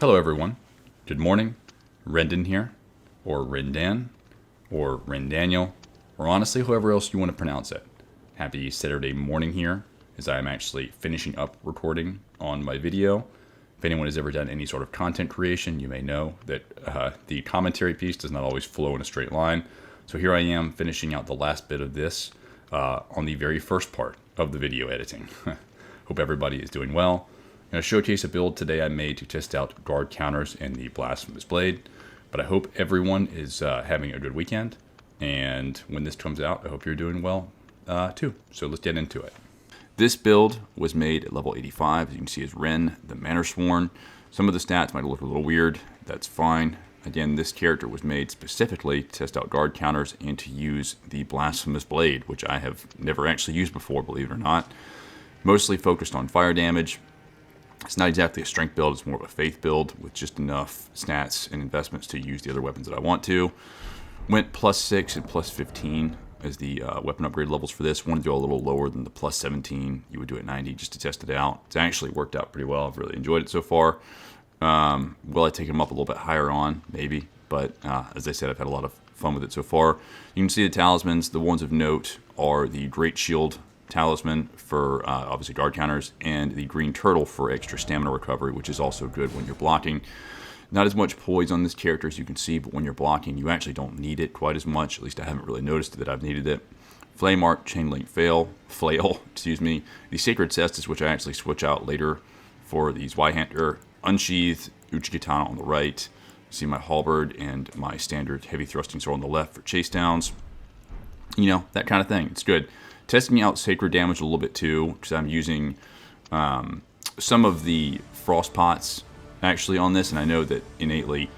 Hello everyone. Good morning. Rendon here, or Rendan, or Rendaniel, or honestly however else you want to pronounce it. Happy Saturday morning here, as I am actually finishing up recording on my video. If anyone has ever done any sort of content creation, you may know that the commentary piece does not always flow in a straight line. So here I am finishing out the last bit of this on the very first part of the video editing. Hope everybody is doing well. I'm going to showcase a build today I made to test out guard counters in the Blasphemous Blade, but I hope everyone is having a good weekend, and when this comes out, I hope you're doing well too. So let's get into it. This build was made at level 85, as you can see is Ren, the Manor Sworn. Some of the stats might look a little weird, that's fine. Again, this character was made specifically to test out guard counters and to use the Blasphemous Blade, which I have never actually used before, believe it or not. Mostly focused on fire damage. It's not exactly a strength build, it's more of a faith build with just enough stats and investments to use the other weapons that I want to. Went +6 and +15 as the weapon upgrade levels for this. Wanted to go a little lower than the +17 you would do at 90 just to test it out. It's actually worked out pretty well. I've really enjoyed it so far. Will I take them up a little bit higher on? Maybe. But as I said, I've had a lot of fun with it so far. You can see the talismans. The ones of note are the Great Shield Talisman for obviously guard counters, and the Green Turtle for extra stamina recovery, which is also good when you're blocking. Not as much poise on this character as you can see, but when you're blocking, you actually don't need it quite as much. At least I haven't really noticed that I've needed it. Flame Arc, Chain Link Flail, excuse me. The Sacred Cestus, which I actually switch out later for the Zweihander. Unsheathed, Uchigatana on the right. See my halberd and my standard heavy thrusting sword on the left for chase downs. You know, that kind of thing. It's good. Testing out sacred damage a little bit too, because I'm using some of the frost pots actually on this, and I know that innately,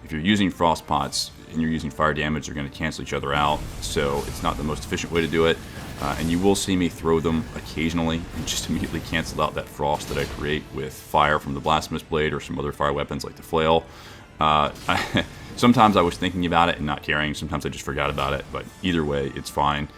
if you're using frost pots and you're using fire damage, they're going to cancel each other out, so it's not the most efficient way to do it. And you will see me throw them occasionally and just immediately cancel out that frost that I create with fire from the Blasphemous Blade or some other fire weapons like the flail. Sometimes I was thinking about it and not caring. Sometimes I just forgot about it, but either way, it's fine.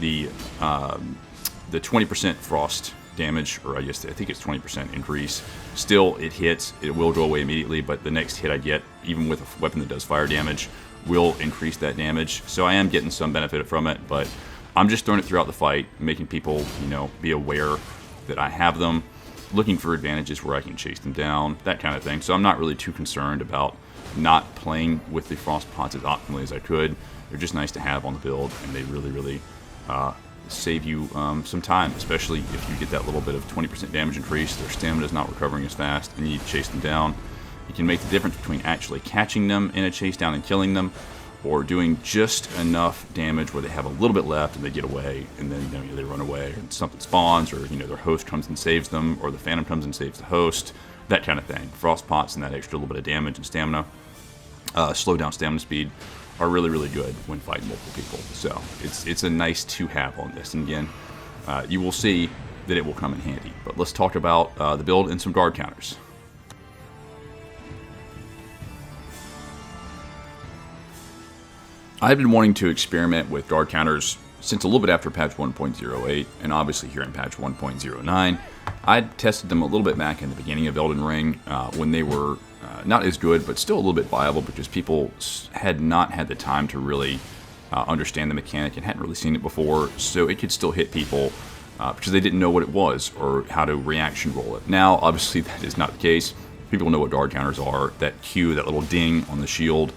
The 20% frost damage, or I think it's 20% increase, still it hits. It will go away immediately, but the next hit I get, even with a weapon that does fire damage, will increase that damage. So I am getting some benefit from it, but I'm just throwing it throughout the fight, making people, you know, be aware that I have them, looking for advantages where I can chase them down, that kind of thing. So I'm not really too concerned about not playing with the frost pots as optimally as I could. They're just nice to have on the build, and they really save you some time, especially if you get that little bit of 20% damage increase. Their stamina is not recovering as fast, and you need to chase them down. You can make the difference between actually catching them in a chase down and killing them, or doing just enough damage where they have a little bit left and they get away, and then you know, they run away, and something spawns, or you know, their host comes and saves them, or the phantom comes and saves the host, that kind of thing. Frost pots and that extra little bit of damage and stamina, slow down stamina speed, are really good when fighting multiple people. So it's a nice to have on this, and again, you will see that it will come in handy. But let's talk about the build and some guard counters. I've been wanting to experiment with guard counters since a little bit after patch 1.08, and obviously here in patch 1.09. I'd tested them a little bit back in the beginning of Elden Ring when they were not as good, but still a little bit viable, because people had not had the time to really understand the mechanic and hadn't really seen it before, so it could still hit people because they didn't know what it was or how to reaction roll it. Now, obviously, that is not the case. People know what guard counters are. That Q, that little ding on the shield,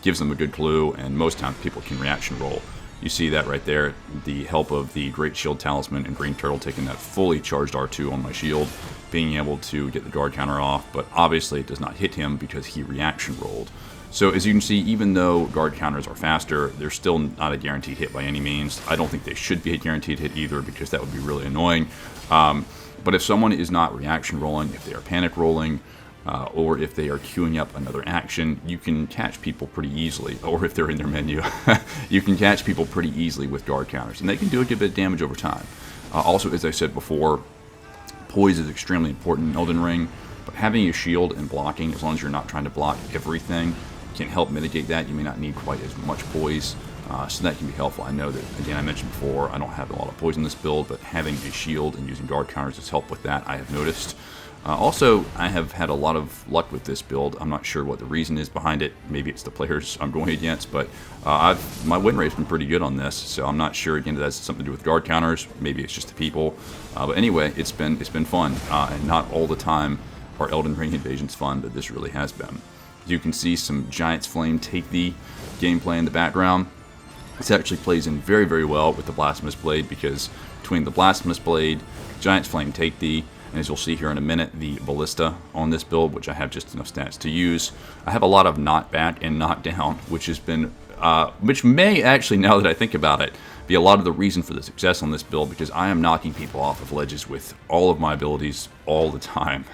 gives them a good clue, and most times people can reaction roll. You see that right there, the help of the Great Shield Talisman and Green Turtle taking that fully charged R2 on my shield, being able to get the guard counter off, but obviously it does not hit him because he reaction rolled. So as you can see, even though guard counters are faster, they're still not a guaranteed hit by any means. I don't think they should be a guaranteed hit either, because that would be really annoying. But if someone is not reaction rolling, if they are panic rolling, or if they are queuing up another action, you can catch people pretty easily. Or if they're in their menu, you can catch people pretty easily with guard counters, and they can do a good bit of damage over time. Also, as I said before, poise is extremely important in Elden Ring, but having a shield and blocking, as long as you're not trying to block everything, can help mitigate that. You may not need quite as much poise, so that can be helpful. I know that, again, I mentioned before, I don't have a lot of poise in this build, but having a shield and using guard counters has helped with that, I have noticed. Also, I have had a lot of luck with this build. I'm not sure what the reason is behind it. Maybe it's the players I'm going against, but my win rate's been pretty good on this, so I'm not sure. Again, that's something to do with guard counters. Maybe it's just the people. But anyway, it's been fun, and not all the time are Elden Ring invasions fun, but this really has been. You can see some Giant's Flame take the gameplay in the background. This actually plays in very, very well with the Blasphemous Blade, because between the Blasphemous Blade, Giant's Flame take the, and as you'll see here in a minute, the Ballista on this build, which I have just enough stats to use. I have a lot of knock back and knock down, which has been, which may actually, now that I think about it, be a lot of the reason for the success on this build, because I am knocking people off of ledges with all of my abilities all the time.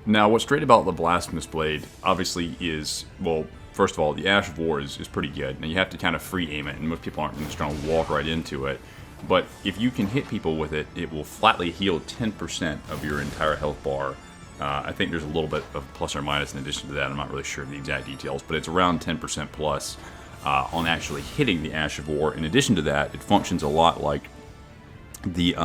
Now, what's great about the Blasphemous Blade, obviously, is, well, first of all, the Ash of War is pretty good. Now, you have to kind of free aim it, and most people aren't just going to walk right into it. But if you can hit people with it, it will flatly heal 10% of your entire health bar. I think there's a little bit of plus or minus in addition to that. I'm not really sure of the exact details, but it's around 10% plus on actually hitting the Ash of War. In addition to that, it functions a lot like the...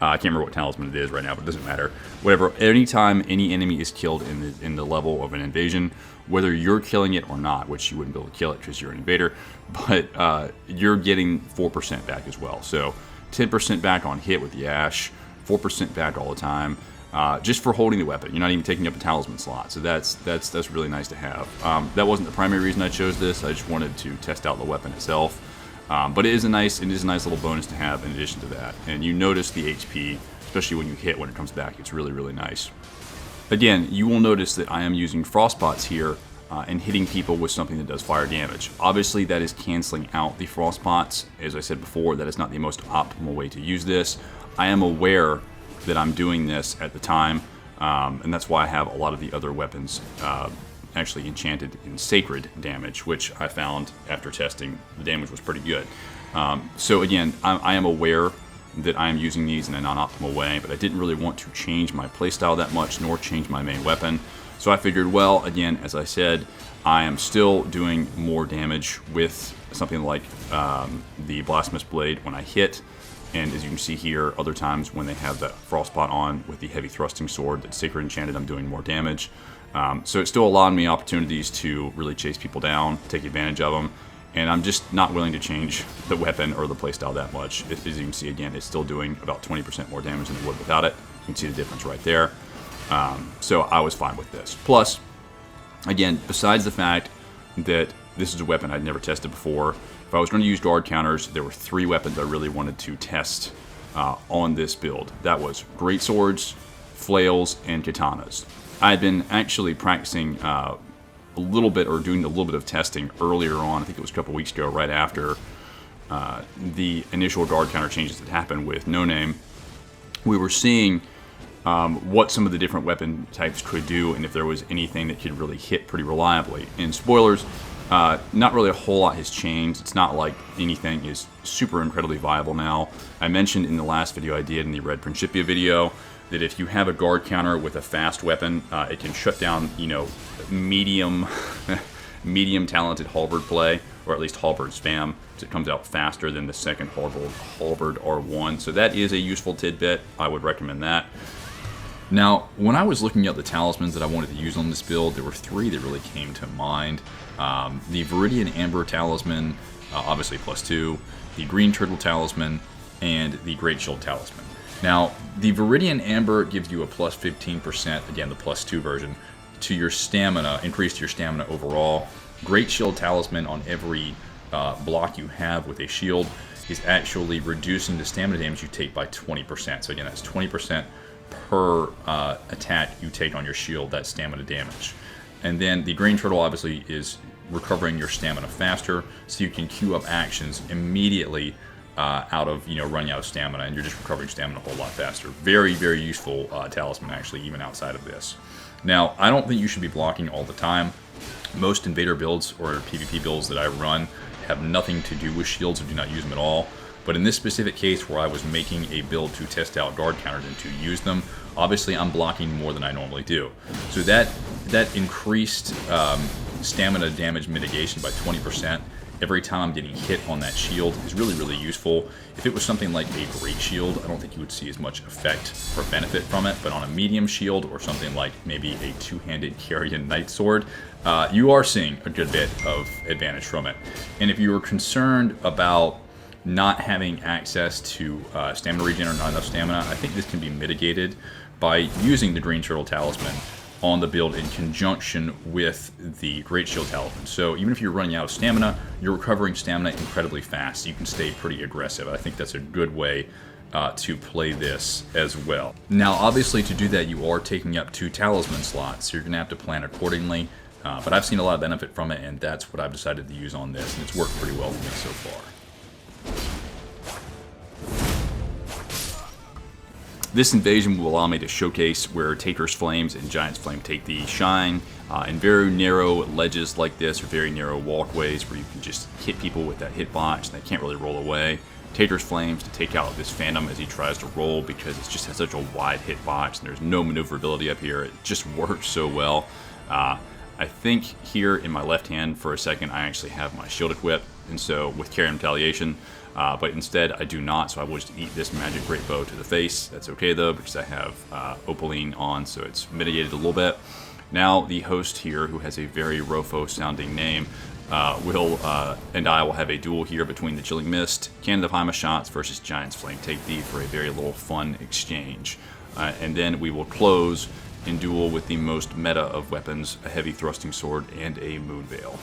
I can't remember what talisman it is right now, but it doesn't matter. Whatever, anytime any enemy is killed in the level of an invasion, whether you're killing it or not, which you wouldn't be able to kill it because you're an invader, but you're getting 4% back as well. So 10% back on hit with the Ash, 4% back all the time, just for holding the weapon. You're not even taking up a talisman slot, so that's really nice to have. That wasn't the primary reason I chose this. I just wanted to test out the weapon itself. But it is a nice little bonus to have in addition to that. And you notice the HP, especially when you hit when it comes back. It's really, really nice. Again, you will notice that I am using Frostbots here and hitting people with something that does fire damage. Obviously, that is canceling out the Frostbots. As I said before, that is not the most optimal way to use this. I am aware that I'm doing this at the time, and that's why I have a lot of the other weapons actually enchanted in sacred damage, which I found after testing the damage was pretty good. So again, I am aware that I am using these in a non-optimal way, but I didn't really want to change my playstyle that much, nor change my main weapon. So I figured, well, again, as I said, I am still doing more damage with something like the Blasphemous Blade when I hit, and as you can see here, other times when they have that Frostbot on with the heavy thrusting sword that's sacred enchanted, I'm doing more damage. So it's still allowing me opportunities to really chase people down, take advantage of them, and I'm just not willing to change the weapon or the playstyle that much. As you can see, again, it's still doing about 20% more damage than it would without it. You can see the difference right there. So I was fine with this. Plus, again, besides the fact that this is a weapon I'd never tested before, if I was going to use guard counters, there were 3 weapons I really wanted to test on this build. That was greatswords, flails, and katanas. I had been actually practicing a little bit, or doing a little bit of testing earlier on. I think it was a couple weeks ago, right after the initial guard counter changes that happened with No Name. We were seeing what some of the different weapon types could do, and if there was anything that could really hit pretty reliably. And spoilers, not really a whole lot has changed. It's not like anything is super incredibly viable now. I mentioned in the last video I did, in the Red Principia video, that if you have a guard counter with a fast weapon, it can shut down, you know, medium talented halberd play, or at least halberd spam, because it comes out faster than the second halberd R1. So that is a useful tidbit. I would recommend that. Now, when I was looking at the talismans that I wanted to use on this build, there were 3 that really came to mind. The Viridian Amber Talisman, obviously +2, the Green Turtle Talisman, and the Great Shield Talisman. Now, the Viridian Amber gives you a plus 15%, again, the +2 version, to your stamina, increase your stamina overall. Great Shield Talisman on every block you have with a shield is actually reducing the stamina damage you take by 20%. So again, that's 20% per attack you take on your shield, that's stamina damage. And then the Green Turtle obviously is recovering your stamina faster, so you can queue up actions immediately out of, you know, running out of stamina, and you're just recovering stamina a whole lot faster. Very, very useful talisman, actually, even outside of this. Now, I don't think you should be blocking all the time. Most invader builds or PvP builds that I run have nothing to do with shields and do not use them at all. But in this specific case where I was making a build to test out guard counters and to use them, obviously I'm blocking more than I normally do. So that increased stamina damage mitigation by 20%, every time I'm getting hit on that shield is really, really useful. If it was something like a great shield, I don't think you would see as much effect or benefit from it, but on a medium shield or something like maybe a two-handed Carrion Knight Sword, you are seeing a good bit of advantage from it. And if you were concerned about not having access to stamina regen or not enough stamina, I think this can be mitigated by using the Green Turtle Talisman on the build in conjunction with the Great Shield Talisman. So even if you're running out of stamina, you're recovering stamina incredibly fast. You can stay pretty aggressive. I think that's a good way to play this as well. Now, obviously, to do that, you are taking up 2 talisman slots, so you're going to have to plan accordingly. But I've seen a lot of benefit from it, and that's what I've decided to use on this, and it's worked pretty well for me so far. This invasion will allow me to showcase where Taker's Flames and Giant's Flame take the shine in very narrow ledges like this, or very narrow walkways where you can just hit people with that hitbox and they can't really roll away. Taker's Flames to take out this Phantom as he tries to roll, because it just has such a wide hitbox and there's no maneuverability up here. It just works so well. I think here in my left hand for a second I actually have my shield equipped, and so with Carrion Retaliation, but instead I do not, so I will just eat this Magic Great Bow to the face. That's okay though, because I have Opaline on, so it's mitigated a little bit. Now the host here, who has a very Rofo sounding name, and I will have a duel here between the Chilling Mist, Cannon of Haima shots versus Giant's Flame Take Thee for a very little fun exchange. And then we will close in duel with the most meta of weapons, a heavy thrusting sword and a Moon Veil.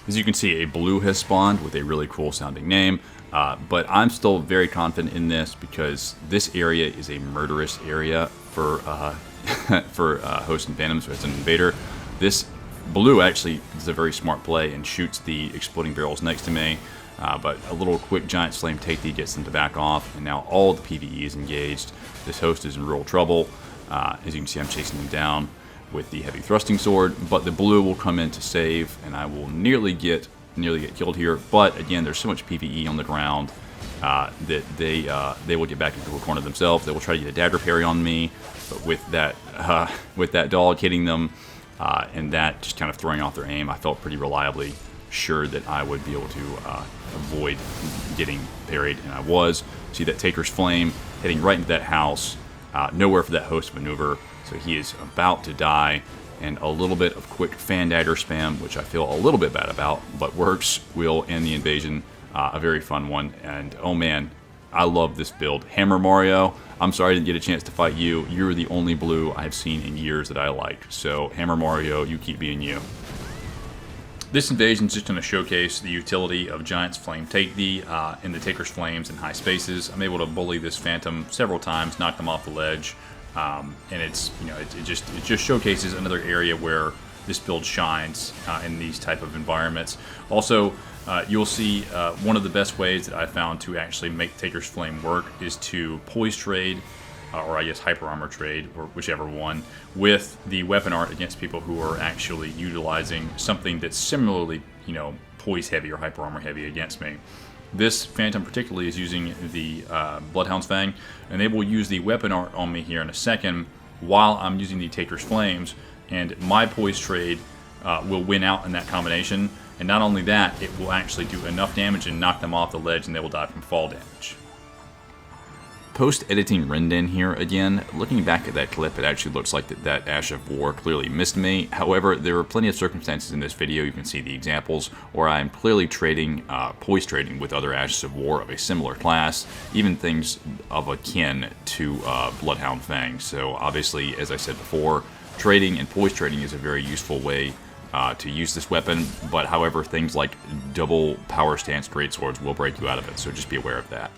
As you can see, a blue has spawned with a really cool sounding name, but I'm still very confident in this because this area is a murderous area for hosts and phantoms as an invader. This blue actually is a very smart play and shoots the exploding barrels next to me, but a little quick Giant's Flame Take Thee gets them to back off, and now all the PvE is engaged. This host is in real trouble. As you can see, I'm chasing them down with the heavy thrusting sword, but the blue will come in to save, and I will nearly get killed here. But again, there's so much PvE on the ground that they will get back into a corner themselves. They will try to get a dagger parry on me, but with that dog hitting them and that just kind of throwing off their aim, I felt pretty reliably sure that I would be able to avoid getting parried, and I was. See that Taker's Flame hitting right into that house, nowhere for that host maneuver. So he is about to die, and a little bit of quick fan dagger spam, which I feel a little bit bad about, but works, will end the invasion. A very fun one, and oh man, I love this build. Hammer Mario, I'm sorry I didn't get a chance to fight you. You're the only blue I've seen in years that I like. So Hammer Mario, you keep being you. This invasion is just going to showcase the utility of Giant's Flame Take Thee in the Taker's Flames in high spaces. I'm able to bully this Phantom several times, knock them off the ledge. And it's, it just showcases another area where this build shines in these type of environments. Also, you'll see one of the best ways that I found to actually make Taker's Flame work is to poise trade, or I guess hyper armor trade, or whichever one, with the weapon art against people who are actually utilizing something that's similarly, poise heavy or hyper armor heavy against me. This Phantom particularly is using the Bloodhound's Fang, and they will use the weapon art on me here in a second while I'm using the Taker's Flames, and my poise trade will win out in that combination. And not only that, it will actually do enough damage and knock them off the ledge, and they will die from fall damage. Post-editing Rendon here again, looking back at that clip, it actually looks like that Ash of War clearly missed me. However, there are plenty of circumstances in this video, you can see the examples, where I'm clearly trading, poise trading with other Ashes of War of a similar class, even things of akin to Bloodhound Fang. So obviously, as I said before, trading and poise trading is a very useful way to use this weapon, but however, things like double power stance greatswords will break you out of it, so just be aware of that.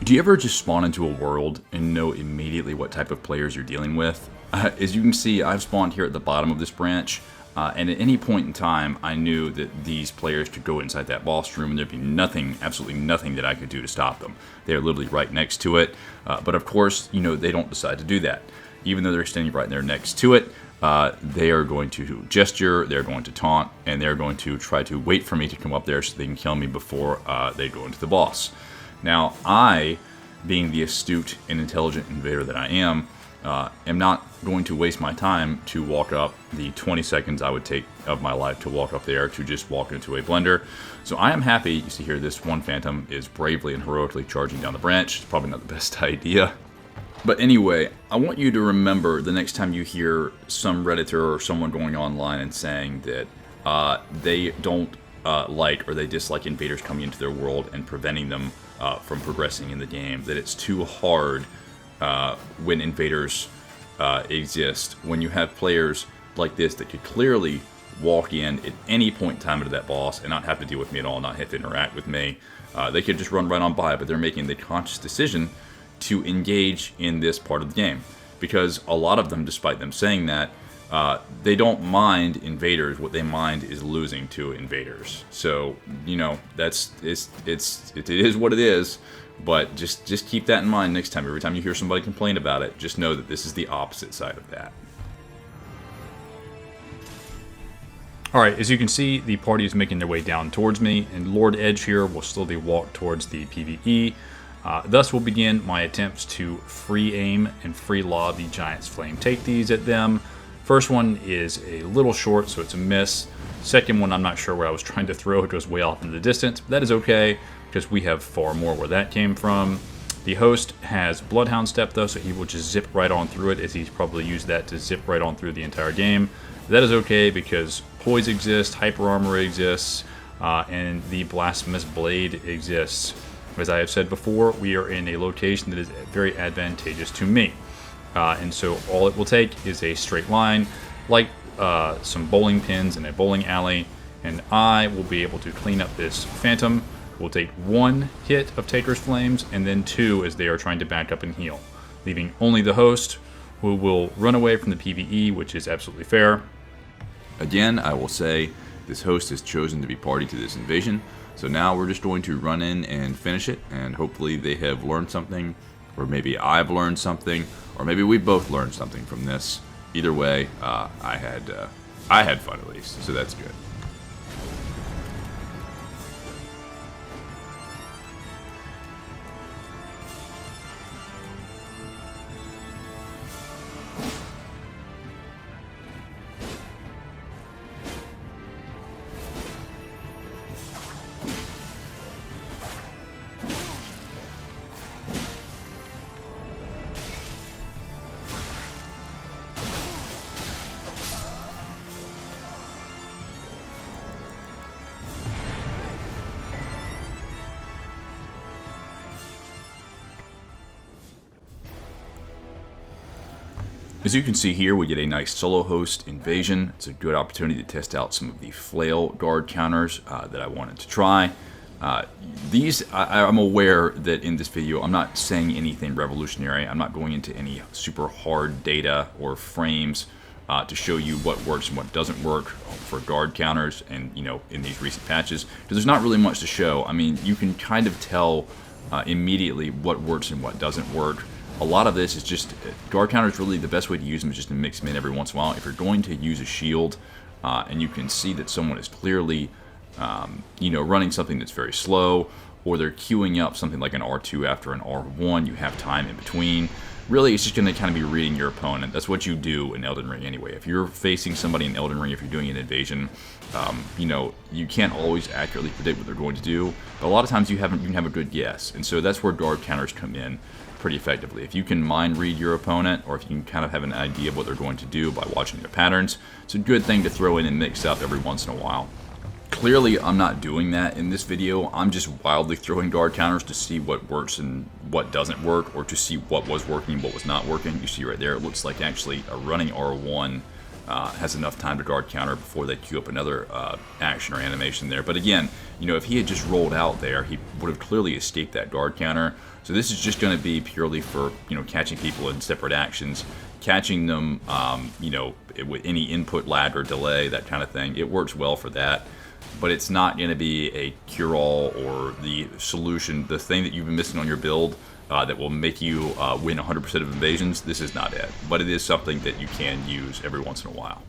Do you ever just spawn into a world and know immediately what type of players you're dealing with? As you can see, I've spawned here at the bottom of this branch, and at any point in time, I knew that these players could go inside that boss room and there'd be nothing, absolutely nothing that I could do to stop them. They're literally right next to it, but of course, they don't decide to do that. even though they're standing right there next to it, they are going to gesture, they're going to taunt, and they're going to try to wait for me to come up there so they can kill me before they go into the boss. Now, I, being the astute and intelligent invader that I am not going to waste my time to walk up the 20 seconds I would take of my life to walk up there to just walk into a blender. So I am happy, you see here, this one phantom is bravely and heroically charging down the branch. It's probably not the best idea. But anyway, I want you to remember the next time you hear some Redditor or someone going online and saying that they don't like or they dislike invaders coming into their world and preventing them from progressing in the game, that it's too hard when invaders exist, when you have players like this that could clearly walk in at any point in time into that boss and not have to deal with me at all, not have to interact with me. They could just run right on by, but they're making the conscious decision to engage in this part of the game. Because a lot of them, despite them saying that, they don't mind invaders. What they mind is losing to invaders. So, you know, it is what it is. But just keep that in mind next time. Every time you hear somebody complain about it, just know that this is the opposite side of that. Alright, as you can see, the party is making their way down towards me, and Lord Edge here will slowly walk towards the PvE. Thus will begin my attempts to free aim and free lob the Giant's Flame take these at them. First one is a little short, so it's a miss. Second one, I'm not sure where I was trying to throw. It goes way off in the distance. But that is okay, because we have far more where that came from. The host has Bloodhound Step, though, so he will just zip right on through it, as he's probably used that to zip right on through the entire game. That is okay, because Poise exists, Hyper Armor exists, and the Blasphemous Blade exists. As I have said before, we are in a location that is very advantageous to me. And so all it will take is a straight line, like some bowling pins in a bowling alley, and I will be able to clean up this Phantom. We'll take one hit of Taker's Flames, and then two as they are trying to back up and heal, leaving only the host, who will run away from the PvE, which is absolutely fair. Again, I will say this host has chosen to be party to this invasion, so now we're just going to run in and finish it, and hopefully they have learned something, or maybe I've learned something, or maybe we both learned something from this. Either way, I had fun at least, so that's good. As you can see here, we get a nice solo host invasion. It's a good opportunity to test out some of the flail guard counters that I wanted to try. I'm aware that in this video I'm not saying anything revolutionary. I'm not going into any super hard data or frames to show you what works and what doesn't work for guard counters and, you know, in these recent patches, because there's not really much to show. I mean, you can kind of tell immediately what works and what doesn't work. A lot of this is just, guard counters, really the best way to use them is just to mix them in every once in a while. If you're going to use a shield and you can see that someone is clearly you know, running something that's very slow, or they're queuing up something like an R2 after an R1, you have time in between. Really, it's just going to kind of be reading your opponent. That's what you do in Elden Ring anyway. If you're facing somebody in Elden Ring, if you're doing an invasion, you know, you can't always accurately predict what they're going to do, but a lot of times you can have a good guess, and so that's where guard counters come in pretty effectively. If you can mind read your opponent, or if you can kind of have an idea of what they're going to do by watching their patterns, it's a good thing to throw in and mix up every once in a while. Clearly, I'm not doing that in this video. I'm just wildly throwing guard counters to see what works and what doesn't work, or to see what was working and what was not working. You see right there, it looks like actually a running R1 has enough time to guard counter before they queue up another action or animation there. But again, you know, if he had just rolled out there, he would have clearly escaped that guard counter. So this is just going to be purely for, you know, catching people in separate actions, catching them, you know, with any input lag or delay, that kind of thing. It works well for that, but it's not going to be a cure-all or the solution, the thing that you've been missing on your build that will make you win 100% of invasions, this is not it. But it is something that you can use every once in a while.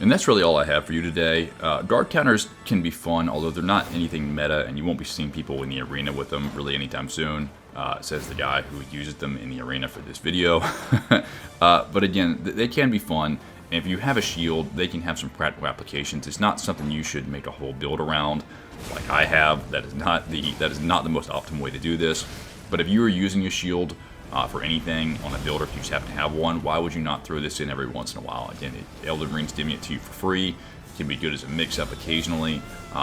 And that's really all I have for you today. Guard counters can be fun, although they're not anything meta, and you won't be seeing people in the arena with them really anytime soon, says the guy who uses them in the arena for this video. But again, they can be fun, and if you have a shield, they can have some practical applications. It's not something you should make a whole build around, like I have. That is not the most optimal way to do this. But if you are using a shield for anything on a build, or if you just happen to have one, why would you not throw this in every once in a while? Again, Elden Ring's giving it to you for free. It can be good as a mix-up occasionally,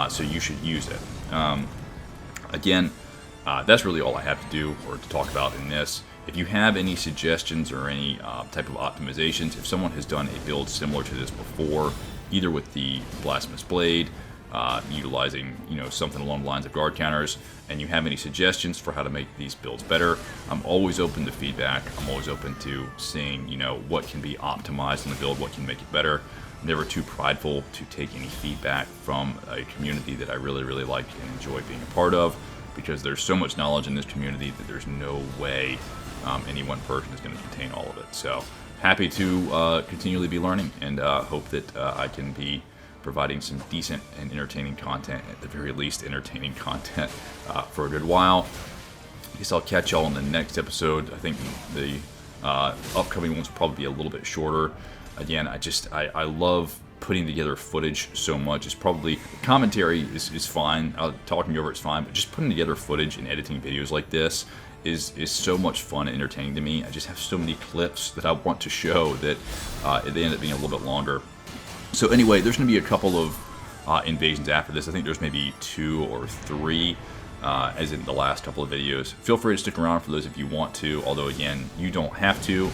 so you should use it. Again, that's really all I have to do or to talk about in this. If you have any suggestions or any type of optimizations, if someone has done a build similar to this before, either with the Blasphemous Blade, utilizing something along the lines of guard counters, and you have any suggestions for how to make these builds better, I'm always open to feedback. I'm always open to seeing what can be optimized in the build, what can make it better. I'm never too prideful to take any feedback from a community that I really like and enjoy being a part of, because there's so much knowledge in this community that there's no way any one person is going to contain all of it. So happy to continually be learning, and hope that I can be providing some decent and entertaining content, at the very least entertaining content, for a good while. I guess I'll catch y'all in the next episode. I think the upcoming ones will probably be a little bit shorter. Again, I love putting together footage so much. It's probably, commentary is fine, talking over it's fine, but just putting together footage and editing videos like this is so much fun and entertaining to me. I just have so many clips that I want to show that they end up being a little bit longer. So anyway, there's going to be a couple of invasions after this. I think there's maybe 2 or 3, as in the last couple of videos. Feel free to stick around for those if you want to, although again, you don't have to.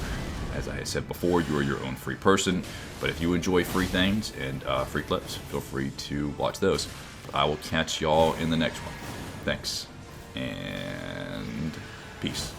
As I said before, you are your own free person. But if you enjoy free things and free clips, feel free to watch those. But I will catch y'all in the next one. Thanks, and peace.